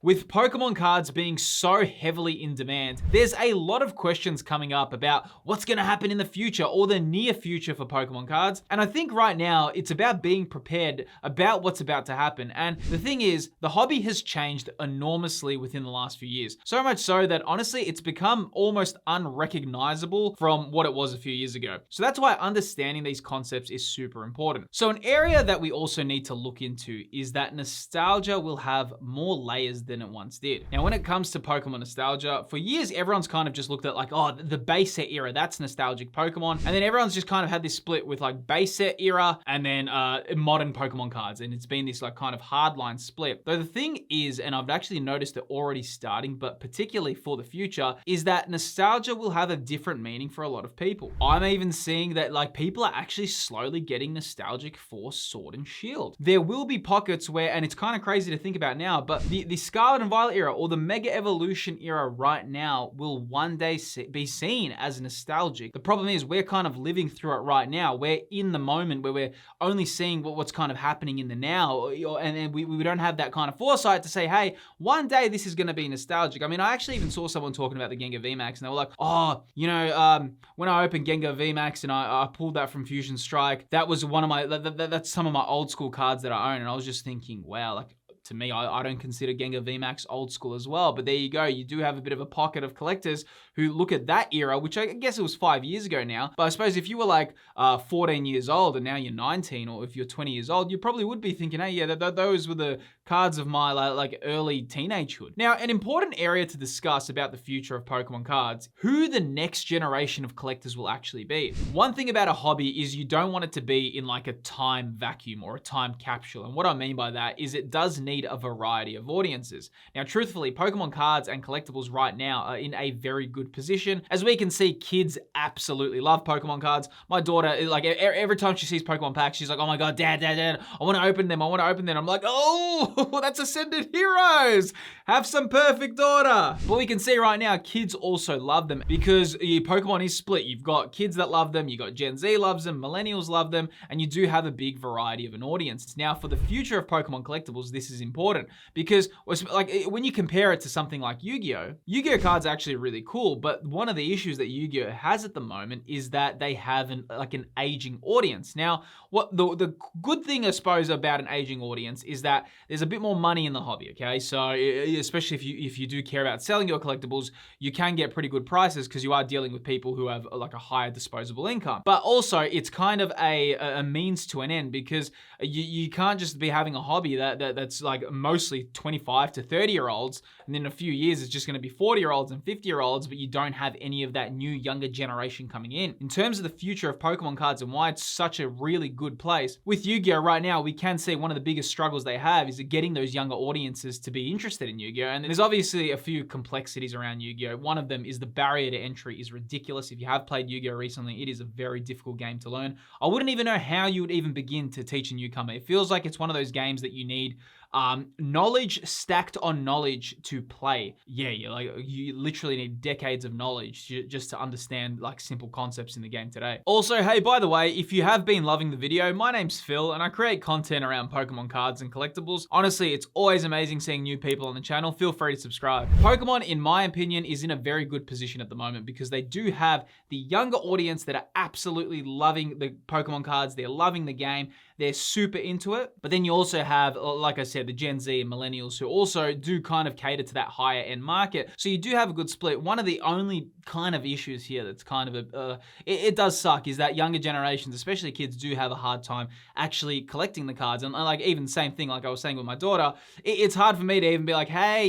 With Pokemon cards being so heavily in demand, there's a lot of questions coming up about what's going to happen in the future or the near future for Pokemon cards. And I think right now it's about being prepared about what's about to happen. And the thing is, the hobby has changed enormously within the last few years. So much so that honestly, it's become almost unrecognizable from what it was a few years ago. So that's why understanding these concepts is super important. So an area that we also need to look into is that nostalgia will have more layers than it once did. Now, when it comes to Pokemon nostalgia, for years, everyone's kind of just looked at like, oh, the base set era, that's nostalgic Pokemon. And then everyone's just kind of had this split with like base set era and then modern Pokemon cards. And it's been this like kind of hardline split. Though the thing is, and I've actually noticed it already starting, but particularly for the future, is that nostalgia will have a different meaning for a lot of people. I'm even seeing that like people are actually slowly getting nostalgic for Sword and Shield. There will be pockets where, and it's kind of crazy to think about now, but the Scarlet and Violet era or the Mega Evolution era right now will one day be seen as nostalgic. The problem is we're kind of living through it right now. We're in the moment where we're only seeing what's kind of happening in the now, and we don't have that kind of foresight to say, hey, one day this is going to be nostalgic. I mean, I actually even saw someone talking about the Gengar VMAX and they were like, oh, when I opened Gengar VMAX and I pulled that from Fusion Strike, that was one of my, that's some of my old school cards that I own. And I was just thinking, wow, like, to me, I don't consider Gengar VMAX old school as well, but there you go. You do have a bit of a pocket of collectors who look at that era, which I guess it was 5 years ago now. But I suppose if you were like 14 years old and now you're 19, or if you're 20 years old, you probably would be thinking, hey, yeah, those were the cards of my like early teenagehood. Now, an important area to discuss about the future of Pokemon cards, who the next generation of collectors will actually be. One thing about a hobby is you don't want it to be in like a time vacuum or a time capsule. And what I mean by that is it does need a variety of audiences. Now, truthfully, Pokemon cards and collectibles right now are in a very good position. As we can see, kids absolutely love Pokemon cards. My daughter, like every time she sees Pokemon packs, she's like, oh my God, Dad, I want to open them. I'm like, oh, that's Ascended Heroes. Have some perfect order. But we can see right now, kids also love them because Pokemon is split. You've got kids that love them, you've got Gen Z loves them, millennials love them, and you do have a big variety of an audience. Now, for the future of Pokemon collectibles, this is important because like when you compare it to something like Yu-Gi-Oh! Yu-Gi-Oh! Cards are actually really cool, but one of the issues that Yu-Gi-Oh! Has at the moment is that they have an aging audience. Now, what the good thing, I suppose, about an aging audience is that there's a bit more money in the hobby, okay? So especially if you do care about selling your collectibles, you can get pretty good prices because you are dealing with people who have like a higher disposable income. But also, it's kind of a means to an end because you can't just be having a hobby that's like mostly 25 to 30-year-olds, and then in a few years it's just going to be 40-year-olds and 50-year-olds, but you don't have any of that new younger generation coming in. In terms of the future of Pokemon cards and why it's such a really good place, with Yu-Gi-Oh! Right now, we can see one of the biggest struggles they have is getting those younger audiences to be interested in Yu-Gi-Oh! And there's obviously a few complexities around Yu-Gi-Oh! One of them is the barrier to entry is ridiculous. If you have played Yu-Gi-Oh! Recently, it is a very difficult game to learn. I wouldn't even know how you would even begin to teach a newcomer. It feels like it's one of those games that you need knowledge stacked on knowledge to play. Yeah, you literally need decades of knowledge just to understand like simple concepts in the game today. Also, hey, by the way, if you have been loving the video, my name's Phil and I create content around Pokemon cards and collectibles. Honestly, it's always amazing seeing new people on the channel. Feel free to subscribe. Pokemon, in my opinion, is in a very good position at the moment because they do have the younger audience that are absolutely loving the Pokemon cards. They're loving the game. They're super into it. But then you also have, like I said, the Gen Z and millennials who also do kind of cater to that higher end market. So you do have a good split. One of the only kind of issues here that's kind of it does suck is that younger generations, especially kids, do have a hard time actually collecting the cards. And like even same thing, like I was saying with my daughter, it's hard for me to even be like, hey,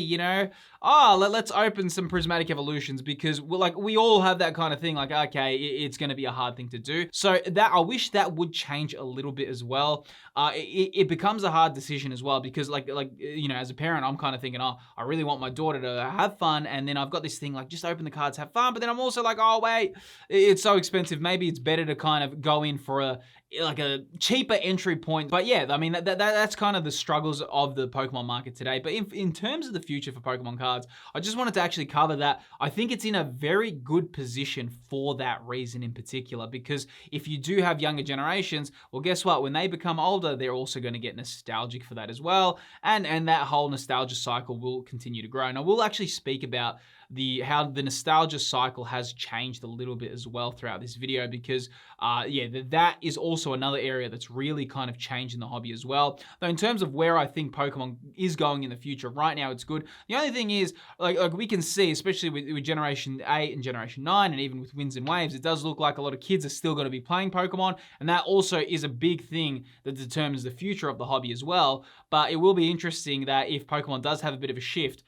let's open some Prismatic Evolutions because we all have that kind of thing. Like, okay, it's going to be a hard thing to do. So that I wish that would change a little bit as well. It becomes a hard decision as well because as a parent, I'm kind of thinking, oh, I really want my daughter to have fun. And then I've got this thing like, just open the cards, have fun. But then I'm also like, oh, wait, it's so expensive. Maybe it's better to kind of go in for a like a cheaper entry point. But yeah, I mean, that's kind of the struggles of the Pokemon market today. But in terms of the future for Pokemon cards, I just wanted to actually cover that. I think it's in a very good position for that reason in particular, because if you do have younger generations, well, guess what? When they become older, they're also going to get nostalgic for that as well. And that whole nostalgia cycle will continue to grow. And I will actually speak about how the nostalgia cycle has changed a little bit as well throughout this video, because that is also another area that's really kind of changing the hobby as well. Though in terms of where I think Pokemon is going in the future, right now it's good. The only thing is, like we can see, especially with Generation 8 and Generation 9, and even with Winds and Waves, it does look like a lot of kids are still going to be playing Pokemon, and that also is a big thing that determines the future of the hobby as well. But it will be interesting that if Pokemon does have a bit of a shift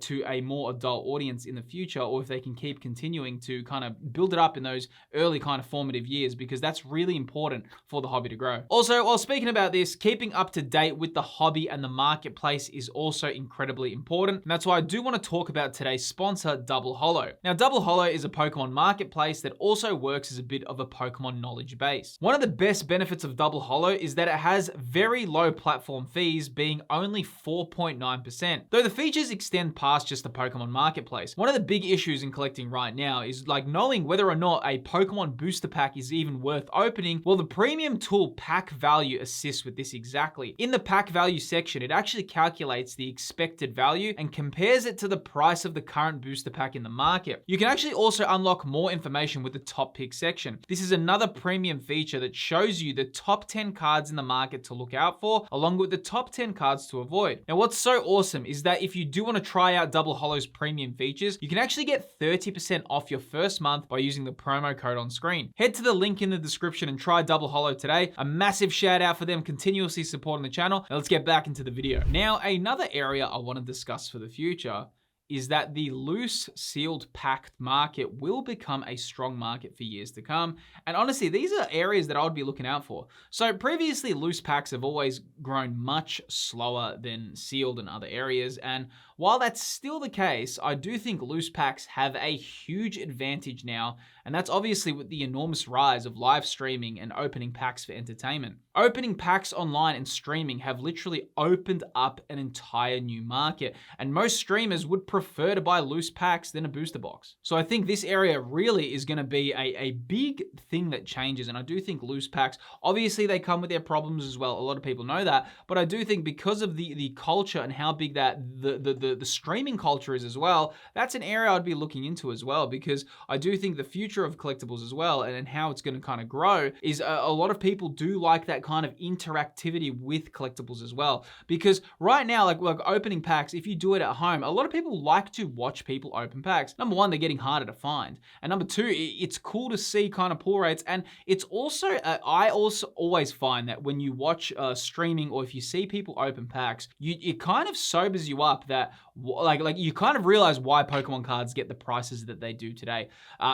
to a more adult audience in the future, or if they can keep continuing to kind of build it up in those early kind of formative years, because that's really important for the hobby to grow. Also, while speaking about this, keeping up to date with the hobby and the marketplace is also incredibly important. And that's why I do want to talk about today's sponsor, Double Holo. Now, Double Holo is a Pokemon marketplace that also works as a bit of a Pokemon knowledge base. One of the best benefits of Double Holo is that it has very low platform fees, being only 4.9%. Though the features extend past just the Pokemon marketplace. One of the big issues in collecting right now is like knowing whether or not a Pokemon booster pack is even worth opening. Well, the premium tool Pack Value assists with this exactly. In the Pack Value section, it actually calculates the expected value and compares it to the price of the current booster pack in the market. You can actually also unlock more information with the top pick section. This is another premium feature that shows you the top 10 cards in the market to look out for, along with the top 10 cards to avoid. Now, what's so awesome is that if you do want to try out Double Holo's premium features, you can actually get 30% off your first month by using the promo code on screen. Head to the link in the description and try Double Holo today. A massive shout out for them continuously supporting the channel. Now let's get back into the video. Now, another area I want to discuss for the future is that the loose sealed packed market will become a strong market for years to come. And honestly, these are areas that I would be looking out for. So previously, loose packs have always grown much slower than sealed in other areas. And while that's still the case, I do think loose packs have a huge advantage now. And that's obviously with the enormous rise of live streaming and opening packs for entertainment. Opening packs online and streaming have literally opened up an entire new market. And most streamers would prefer to buy loose packs than a booster box. So I think this area really is going to be a big thing that changes. And I do think loose packs, obviously they come with their problems as well. A lot of people know that. But I do think because of the culture and how big that the streaming culture is as well, that's an area I'd be looking into as well, because I do think the future of collectibles as well and how it's going to kind of grow is a lot of people do like that kind of interactivity with collectibles as well. Because right now, like opening packs, if you do it at home, a lot of people like to watch people open packs. Number one, they're getting harder to find. And number two, it's cool to see kind of pull rates. And it's also, I also always find that when you watch streaming or if you see people open packs, it kind of sobers you up that like you kind of realize why Pokemon cards get the prices that they do today.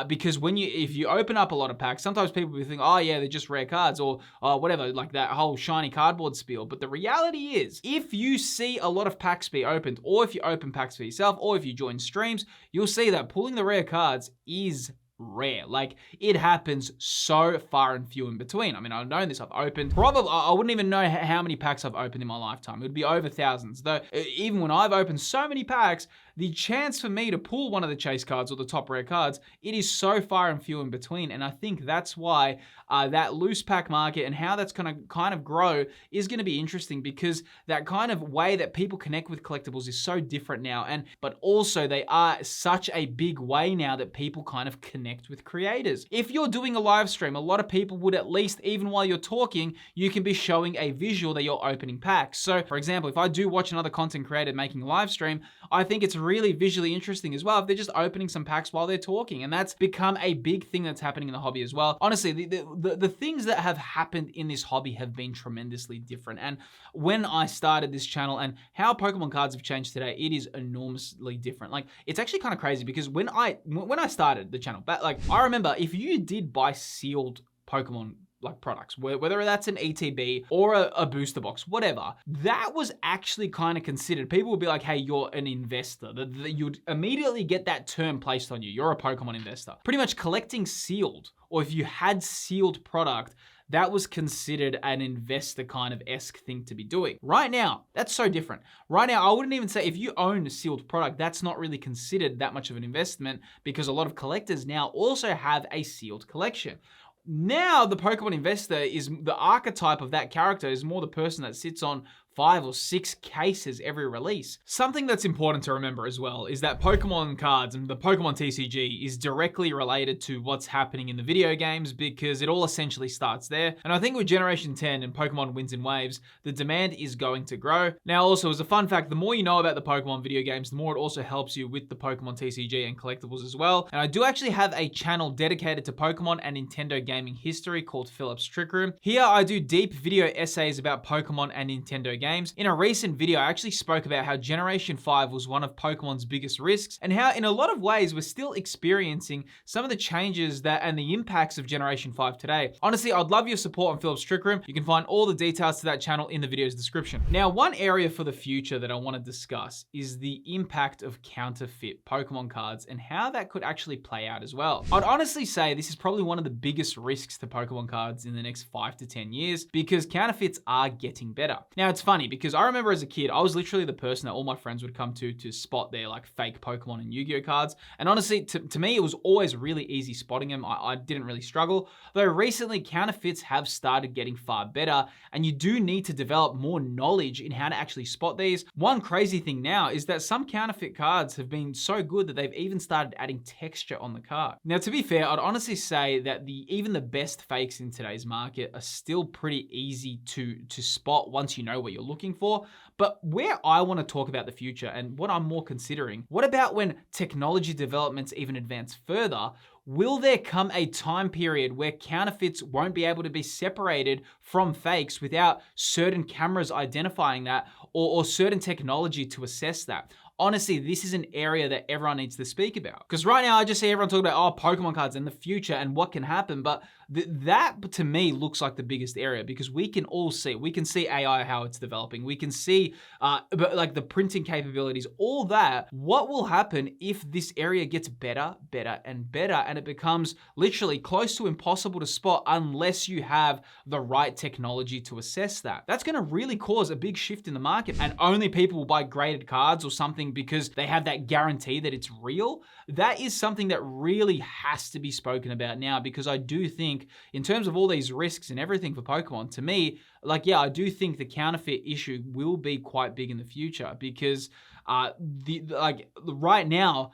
Because if you open up a lot of packs, sometimes people will think, oh yeah, they're just rare cards or whatever, like that whole shiny cardboard spiel. But the reality is, if you see a lot of packs be opened, or if you open packs for yourself, or if you join streams, you'll see that pulling the rare cards is rare. Like, it happens so far and few in between. I mean, I've known this. I've opened probably, I wouldn't even know how many packs I've opened in my lifetime. It would be over thousands. Though even when I've opened so many packs, the chance for me to pull one of the chase cards or the top rare cards, it is so far and few in between. And I think that's why that loose pack market and how that's going to kind of grow is going to be interesting, because that kind of way that people connect with collectibles is so different now. But also they are such a big way now that people kind of connect with creators. If you're doing a live stream, a lot of people would at least, even while you're talking, you can be showing a visual that you're opening packs. So for example, if I do watch another content creator making a live stream, I think it's really visually interesting as well if they're just opening some packs while they're talking. And that's become a big thing that's happening in the hobby as well. Honestly, the things that have happened in this hobby have been tremendously different. And when I started this channel and how Pokemon cards have changed today, it is enormously different. Like, it's actually kind of crazy, because when I started the channel, but like, I remember if you did buy sealed Pokemon like products, whether that's an ETB or a booster box, whatever, that was actually kind of considered. People would be like, hey, you're an investor. You'd immediately get that term placed on you. You're a Pokemon investor. Pretty much collecting sealed, or if you had sealed product, that was considered an investor kind of esque thing to be doing. Right now, that's so different. Right now, I wouldn't even say if you own a sealed product, that's not really considered that much of an investment because a lot of collectors now also have a sealed collection. Now, the Pokemon investor is the archetype of that character is more the person that sits on 5 or 6 cases every release. Something that's important to remember as well is that Pokemon cards and the Pokemon TCG is directly related to what's happening in the video games because it all essentially starts there. And I think with Generation 10 and Pokemon wins in waves, the demand is going to grow. Now, also as a fun fact, the more you know about the Pokemon video games, the more it also helps you with the Pokemon TCG and collectibles as well. And I do actually have a channel dedicated to Pokemon and Nintendo gaming history called Philip's Trick Room. Here I do deep video essays about Pokemon and Nintendo games. In a recent video, I actually spoke about how Generation 5 was one of Pokemon's biggest risks and how in a lot of ways we're still experiencing some of the changes that and the impacts of Generation 5 today. Honestly, I'd love your support on Philip's Trick Room. You can find all the details to that channel in the video's description. Now, one area for the future that I want to discuss is the impact of counterfeit Pokemon cards and how that could actually play out as well. I'd honestly say this is probably one of the biggest risks to Pokemon cards in the next 5 to 10 years because counterfeits are getting better. Now, it's funny because I remember as a kid, I was literally the person that all my friends would come to spot their like fake Pokemon and Yu-Gi-Oh cards. And honestly, to me, it was always really easy spotting them. I didn't really struggle. Though recently, counterfeits have started getting far better and you do need to develop more knowledge in how to actually spot these. One crazy thing now is that some counterfeit cards have been so good that they've even started adding texture on the card. Now, to be fair, I'd honestly say that even the best fakes in today's market are still pretty easy to spot once you know what you're looking for. But where I want to talk about the future and what I'm more considering, what about when technology developments even advance further? Will there come a time period where counterfeits won't be able to be separated from fakes without certain cameras identifying that or certain technology to assess that? Honestly, this is an area that everyone needs to speak about. Because right now, I just see everyone talking about, oh, Pokemon cards in the future and what can happen. But that, to me, looks like the biggest area because we can all see. We can see AI, how it's developing. We can see like the printing capabilities, all that. What will happen if this area gets better, better, and better, and it becomes literally close to impossible to spot unless you have the right technology to assess that? That's going to really cause a big shift in the market, and only people will buy graded cards or something because they have that guarantee that it's real. That is something that really has to be spoken about now because I do think in terms of all these risks and everything for Pokemon, to me, like, yeah, I do think the counterfeit issue will be quite big in the future because right now,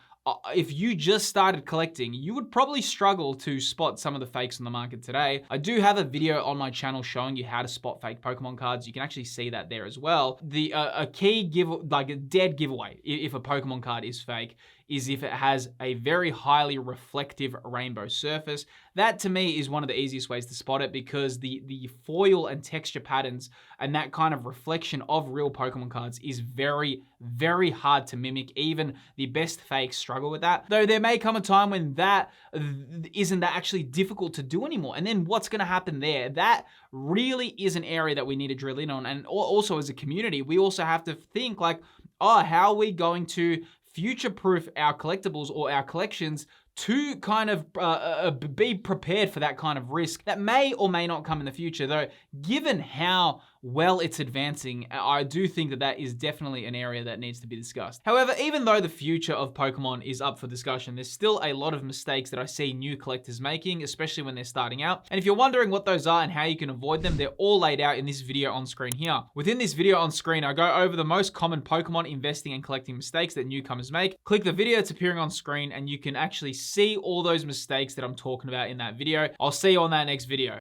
if you just started collecting, you would probably struggle to spot some of the fakes on the market today. I do have a video on my channel showing you how to spot fake Pokemon cards. You can actually see that there as well. A key a dead giveaway if a Pokemon card is fake is if it has a very highly reflective rainbow surface. That to me is one of the easiest ways to spot it because the foil and texture patterns and that kind of reflection of real Pokemon cards is very, very hard to mimic. Even the best fakes struggle with that. Though there may come a time when that isn't that actually difficult to do anymore. And then what's going to happen there? That really is an area that we need to drill in on. And also as a community, we also have to think like, oh, how are we going to future-proof our collectibles or our collections to kind of be prepared for that kind of risk that may or may not come in the future. Though, given how well it's advancing, I do think that that is definitely an area that needs to be discussed. However, even though the future of Pokemon is up for discussion, there's still a lot of mistakes that I see new collectors making, especially when they're starting out. And if you're wondering what those are and how you can avoid them, they're all laid out in this video on screen here. Within this video on screen, I go over the most common Pokemon investing and collecting mistakes that newcomers make. Click the video that's appearing on screen and you can actually see all those mistakes that I'm talking about in that video. I'll see you on that next video.